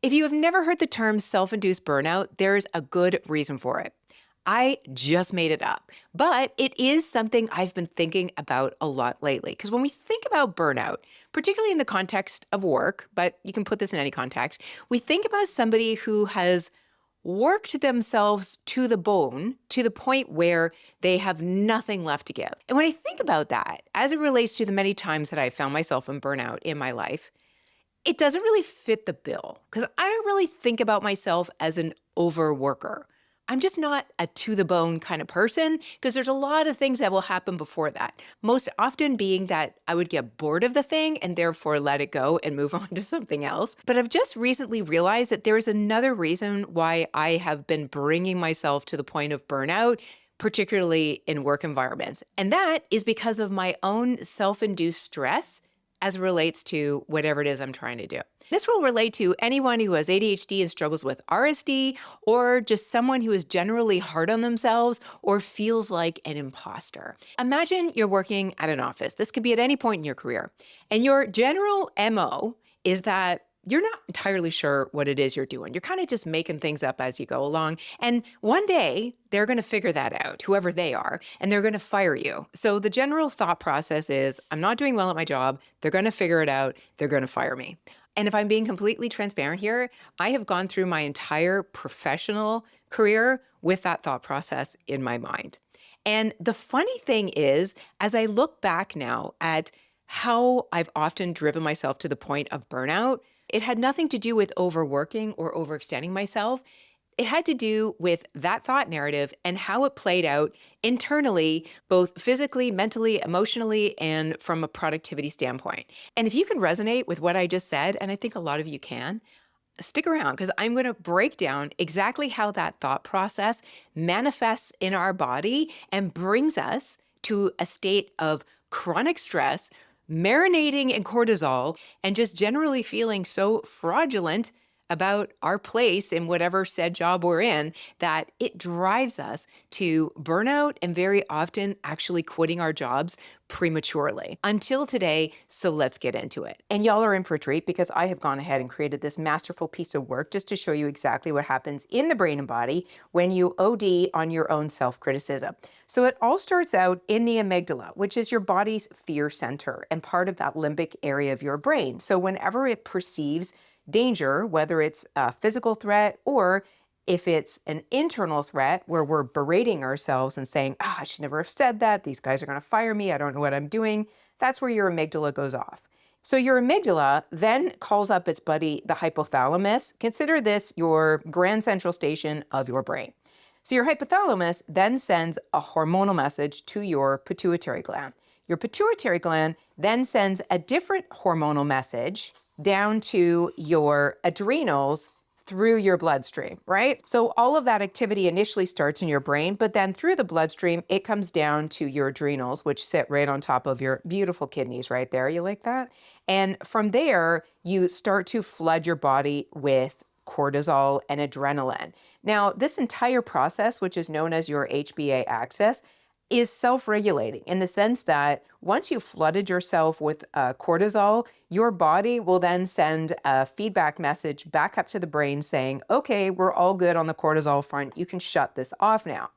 If you have never heard the term self-induced burnout, there's a good reason for it. I just made it up, but it is something I've been thinking about a lot lately. Because when we think about burnout, particularly in the context of work, but you can put this in any context, we think about somebody who has worked themselves to the bone to the point where they have nothing left to give. And when I think about that, as it relates to the many times that I found myself in burnout in my life, it doesn't really fit the bill because I don't really think about myself as an overworker. I'm just not a to the bone kind of person because there's a lot of things that will happen before that. Most often being that I would get bored of the thing and therefore let it go and move on to something else. But I've just recently realized that there is another reason why I have been bringing myself to the point of burnout, particularly in work environments. And that is because of my own self-induced stress as it relates to whatever it is I'm trying to do. This will relate to anyone who has ADHD and struggles with RSD, or just someone who is generally hard on themselves or feels like an imposter. Imagine you're working at an office. This could be at any point in your career. And your general MO is that you're not entirely sure what it is you're doing. You're kind of just making things up as you go along. And one day they're going to figure that out, whoever they are, and they're going to fire you. So the general thought process is, I'm not doing well at my job. They're going to figure it out. They're going to fire me. And if I'm being completely transparent here, I have gone through my entire professional career with that thought process in my mind. And the funny thing is, as I look back now at how I've often driven myself to the point of burnout, it had nothing to do with overworking or overextending myself. It had to do with that thought narrative and how it played out internally, both physically, mentally, emotionally, and from a productivity standpoint. And if you can resonate with what I just said, and I think a lot of you can, stick around because I'm going to break down exactly how that thought process manifests in our body and brings us to a state of chronic stress, marinating in cortisol, and just generally feeling so fraudulent about our place in whatever said job we're in that it drives us to burnout and very often actually quitting our jobs prematurely until today. So let's get into it. And y'all are in for a treat because I have gone ahead and created this masterful piece of work just to show you exactly what happens in the brain and body when you OD on your own self-criticism. So it all starts out in the amygdala, which is your body's fear center and part of that limbic area of your brain. So whenever it perceives danger, whether it's a physical threat or if it's an internal threat where we're berating ourselves and saying, I should never have said that. These guys are going to fire me. I don't know what I'm doing. That's where your amygdala goes off. So your amygdala then calls up its buddy, the hypothalamus. Consider this your grand central station of your brain. So your hypothalamus then sends a hormonal message to your pituitary gland. Your pituitary gland then sends a different hormonal message down to your adrenals through your bloodstream, right? So all of that activity initially starts in your brain, but then through the bloodstream, it comes down to your adrenals, which sit right on top of your beautiful kidneys right there. You like that? And from there, you start to flood your body with cortisol and adrenaline. Now, this entire process, which is known as your HBA axis, is self-regulating in the sense that once you've flooded yourself with cortisol, your body will then send a feedback message back up to the brain saying, okay, we're all good on the cortisol front. You can shut this off now.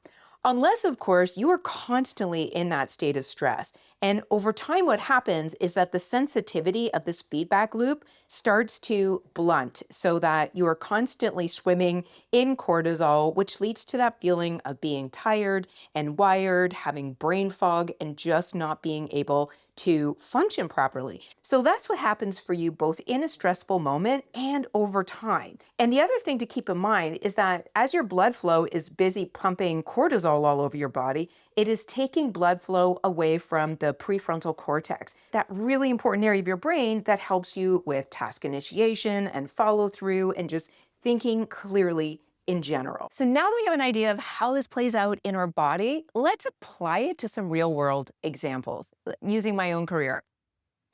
Unless, of course, you are constantly in that state of stress. And over time, what happens is that the sensitivity of this feedback loop starts to blunt so that you are constantly swimming in cortisol, which leads to that feeling of being tired and wired, having brain fog, and just not being able to function properly. So that's what happens for you both in a stressful moment and over time. And the other thing to keep in mind is that as your blood flow is busy pumping cortisol all over your body, it is taking blood flow away from the prefrontal cortex, that really important area of your brain that helps you with task initiation and follow through and just thinking clearly in general. So now that we have an idea of how this plays out in our body, let's apply it to some real world examples using my own career.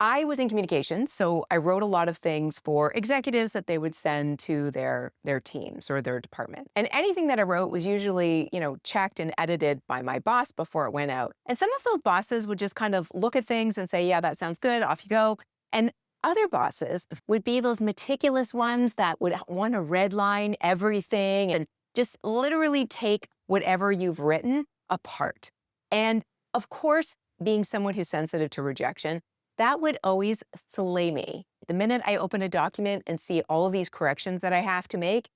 I was in communications, so I wrote a lot of things for executives that they would send to their teams or their department. And anything that I wrote was usually, checked and edited by my boss before it went out. And some of those bosses would just kind of look at things and say, yeah, that sounds good, off you go. And Other bosses would be those meticulous ones that would want to redline everything and just literally take whatever you've written apart. And of course, being someone who's sensitive to rejection, that would always slay me. The minute I open a document and see all of these corrections that I have to make,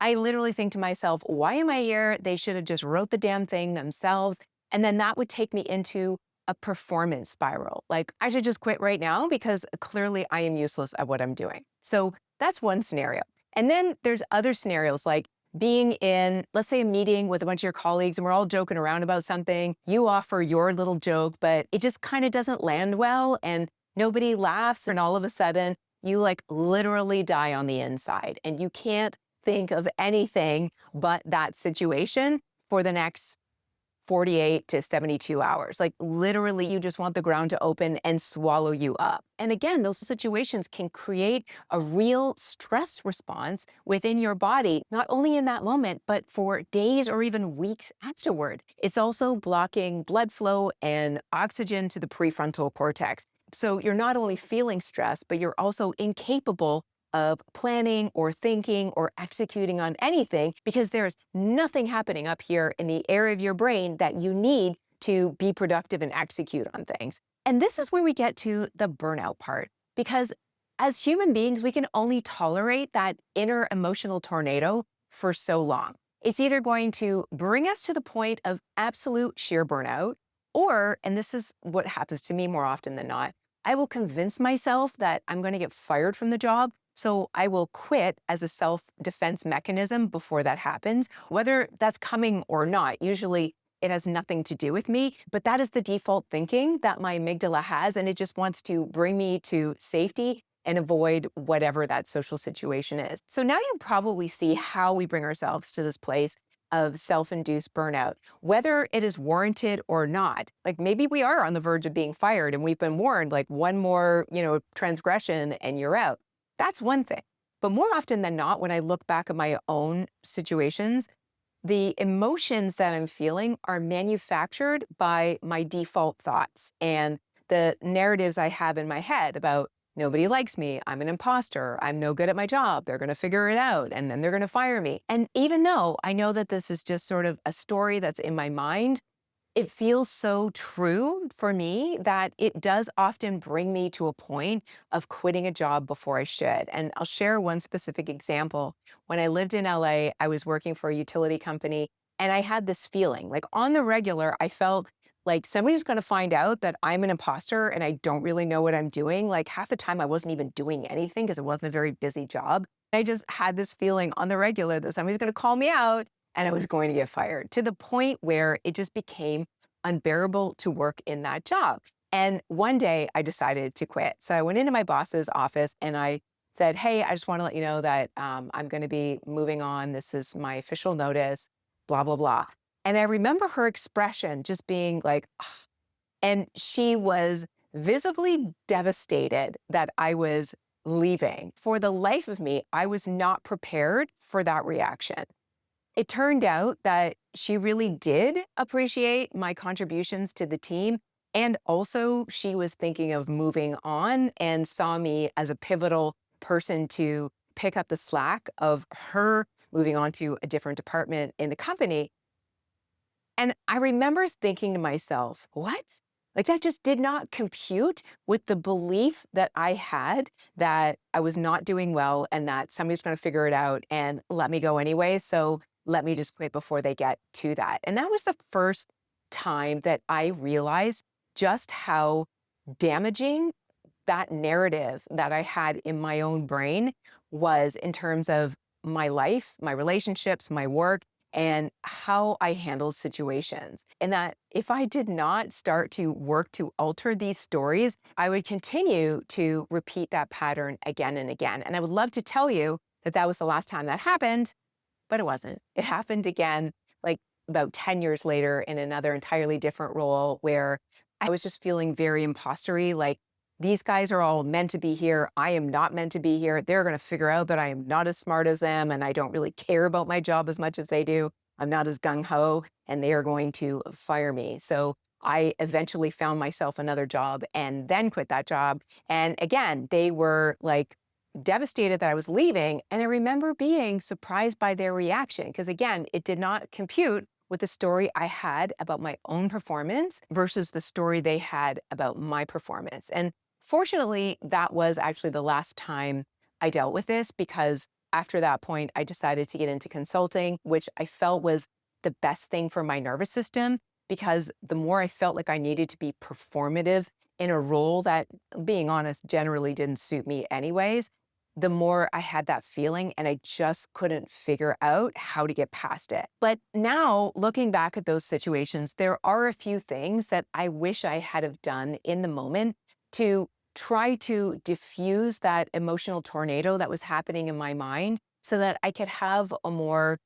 I literally think to myself, why am I here? They should have just wrote the damn thing themselves. And then that would take me into a performance spiral. Like, I should just quit right now because clearly I am useless at what I'm doing. So that's one scenario. And then there's other scenarios like being in, let's say, a meeting with a bunch of your colleagues and we're all joking around about something. You offer your little joke, but it just kind of doesn't land well and nobody laughs. And all of a sudden, you like literally die on the inside and you can't think of anything but that situation for the next 48 to 72 hours. Like literally, you just want the ground to open and swallow you up. And again, those situations can create a real stress response within your body, not only in that moment, but for days or even weeks afterward. It's also blocking blood flow and oxygen to the prefrontal cortex. So you're not only feeling stress, but you're also incapable of planning or thinking or executing on anything because there's nothing happening up here in the area of your brain that you need to be productive and execute on things. And this is where we get to the burnout part, because as human beings, we can only tolerate that inner emotional tornado for so long. It's either going to bring us to the point of absolute sheer burnout, or, and this is what happens to me more often than not, I will convince myself that I'm going to get fired from the job. So I will quit as a self-defense mechanism before that happens, whether that's coming or not. Usually it has nothing to do with me, but that is the default thinking that my amygdala has, and it just wants to bring me to safety and avoid whatever that social situation is. So now you probably see how we bring ourselves to this place of self-induced burnout, whether it is warranted or not. Like maybe we are on the verge of being fired and we've been warned like one more, transgression and you're out. That's one thing. But more often than not, when I look back at my own situations, the emotions that I'm feeling are manufactured by my default thoughts and the narratives I have in my head about nobody likes me, I'm an imposter, I'm no good at my job, they're going to figure it out, and then they're going to fire me. And even though I know that this is just sort of a story that's in my mind, it feels so true for me that it does often bring me to a point of quitting a job before I should. And I'll share one specific example. When I lived in LA, I was working for a utility company and I had this feeling like on the regular, I felt like somebody's going to find out that I'm an imposter and I don't really know what I'm doing. Like half the time I wasn't even doing anything because it wasn't a very busy job. I just had this feeling on the regular that somebody's going to call me out and I was going to get fired, to the point where it just became unbearable to work in that job. And one day I decided to quit. So I went into my boss's office and I said, hey, I just want to let you know that I'm going to be moving on. This is my official notice, blah, blah, blah. And I remember her expression just being like, "Ugh." And she was visibly devastated that I was leaving. For the life of me, I was not prepared for that reaction. It turned out that she really did appreciate my contributions to the team. And also, she was thinking of moving on and saw me as a pivotal person to pick up the slack of her moving on to a different department in the company. And I remember thinking to myself, what? Like that just did not compute with the belief that I had that I was not doing well and that somebody's going to figure it out and let me go anyway. So let me just quit before they get to that. And that was the first time that I realized just how damaging that narrative that I had in my own brain was in terms of my life, my relationships, my work, and how I handled situations. And that if I did not start to work to alter these stories, I would continue to repeat that pattern again and again. And I would love to tell you that that was the last time that happened, but it wasn't. It happened again, like about 10 years later in another entirely different role where I was just feeling very impostery, like these guys are all meant to be here. I am not meant to be here. They're going to figure out that I am not as smart as them and I don't really care about my job as much as they do. I'm not as gung-ho and they are going to fire me. So I eventually found myself another job and then quit that job. And again, they were like devastated that I was leaving. And I remember being surprised by their reaction because, again, it did not compute with the story I had about my own performance versus the story they had about my performance. And fortunately, that was actually the last time I dealt with this because after that point, I decided to get into consulting, which I felt was the best thing for my nervous system because the more I felt like I needed to be performative in a role that, being honest, generally didn't suit me anyways, the more I had that feeling and I just couldn't figure out how to get past it. But now looking back at those situations, there are a few things that I wish I had have done in the moment to try to diffuse that emotional tornado that was happening in my mind so that I could have a more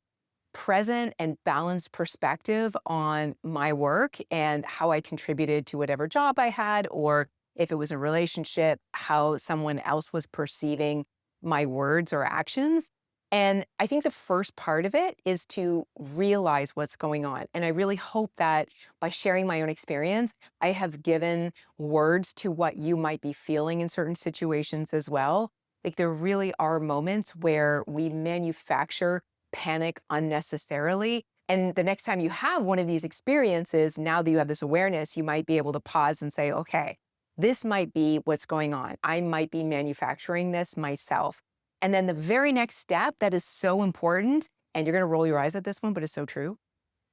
present and balanced perspective on my work and how I contributed to whatever job I had, or if it was a relationship, how someone else was perceiving my words or actions. And I think the first part of it is to realize what's going on. And I really hope that by sharing my own experience, I have given words to what you might be feeling in certain situations as well. Like there really are moments where we manufacture panic unnecessarily. And the next time you have one of these experiences, now that you have this awareness, you might be able to pause and say, okay, this might be what's going on. I might be manufacturing this myself. And then the very next step that is so important, and you're going to roll your eyes at this one, but it's so true,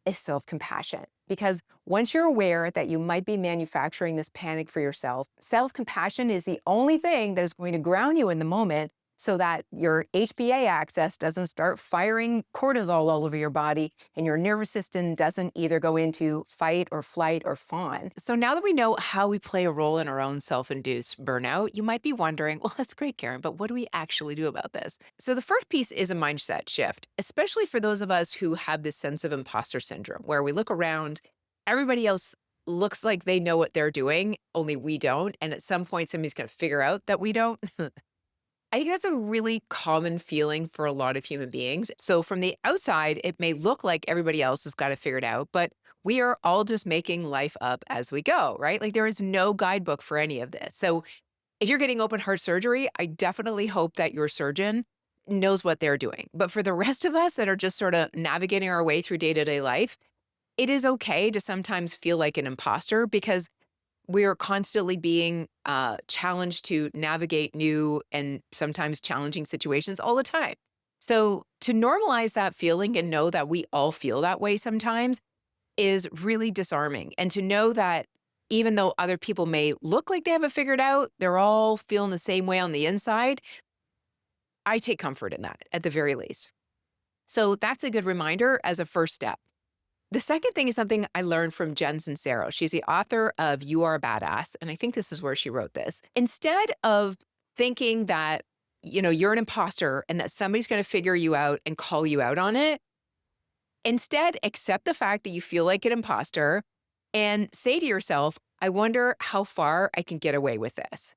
is self-compassion. Because once you're aware that you might be manufacturing this panic for yourself, self-compassion is the only thing that is going to ground you in the moment so that your HPA axis doesn't start firing cortisol all over your body and your nervous system doesn't either go into fight or flight or fawn. So now that we know how we play a role in our own self-induced burnout, you might be wondering, well, that's great, Karen, but what do we actually do about this? So the first piece is a mindset shift, especially for those of us who have this sense of imposter syndrome, where we look around, everybody else looks like they know what they're doing, only we don't. And at some point, somebody's going to figure out that we don't. I think that's a really common feeling for a lot of human beings. So from the outside, it may look like everybody else has got it figured out, but we are all just making life up as we go, right? Like there is no guidebook for any of this. So if you're getting open heart surgery, I definitely hope that your surgeon knows what they're doing. But for the rest of us that are just sort of navigating our way through day-to-day life, it is okay to sometimes feel like an imposter because we're constantly being challenged to navigate new and sometimes challenging situations all the time. So to normalize that feeling and know that we all feel that way sometimes is really disarming. And to know that even though other people may look like they have it figured out, they're all feeling the same way on the inside. I take comfort in that at the very least. So that's a good reminder as a first step. The second thing is something I learned from Jen Sincero. She's the author of You Are a Badass, and I think this is where she wrote this. Instead of thinking that, you're an imposter and that somebody's going to figure you out and call you out on it, instead accept the fact that you feel like an imposter and say to yourself, I wonder how far I can get away with this.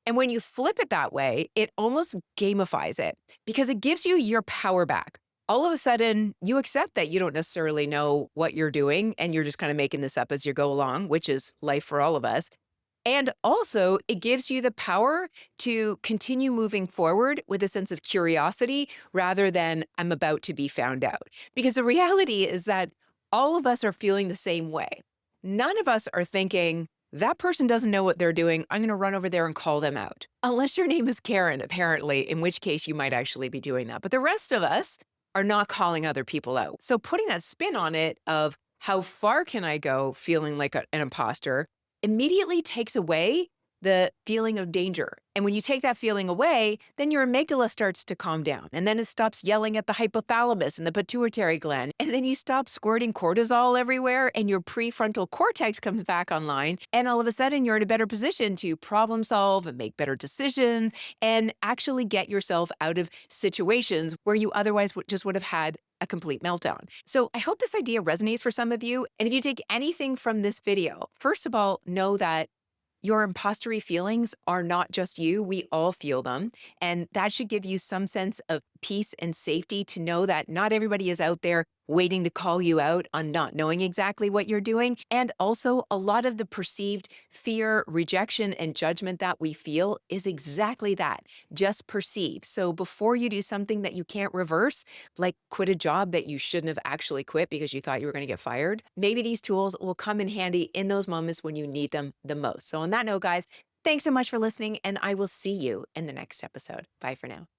And when you flip it that way, it almost gamifies it because it gives you your power back. All of a sudden, you accept that you don't necessarily know what you're doing and you're just kind of making this up as you go along, which is life for all of us. And also, it gives you the power to continue moving forward with a sense of curiosity rather than I'm about to be found out. Because the reality is that all of us are feeling the same way. None of us are thinking, that person doesn't know what they're doing. I'm going to run over there and call them out. Unless your name is Karen, apparently, in which case you might actually be doing that. But the rest of us are not calling other people out. So putting that spin on it of how far can I go feeling like an imposter immediately takes away the feeling of danger. And when you take that feeling away, then your amygdala starts to calm down. And then it stops yelling at the hypothalamus and the pituitary gland. And then you stop squirting cortisol everywhere and your prefrontal cortex comes back online. And all of a sudden you're in a better position to problem solve and make better decisions and actually get yourself out of situations where you otherwise just would have had a complete meltdown. So I hope this idea resonates for some of you. And if you take anything from this video, first of all, know that your impostery feelings are not just you. We all feel them. And that should give you some sense of peace and safety to know that not everybody is out there waiting to call you out on not knowing exactly what you're doing. And also, a lot of the perceived fear, rejection, and judgment that we feel is exactly that, just perceived. So before you do something that you can't reverse, like quit a job that you shouldn't have actually quit because you thought you were going to get fired, maybe these tools will come in handy in those moments when you need them the most. So, on that note, guys, thanks so much for listening, and I will see you in the next episode. Bye for now.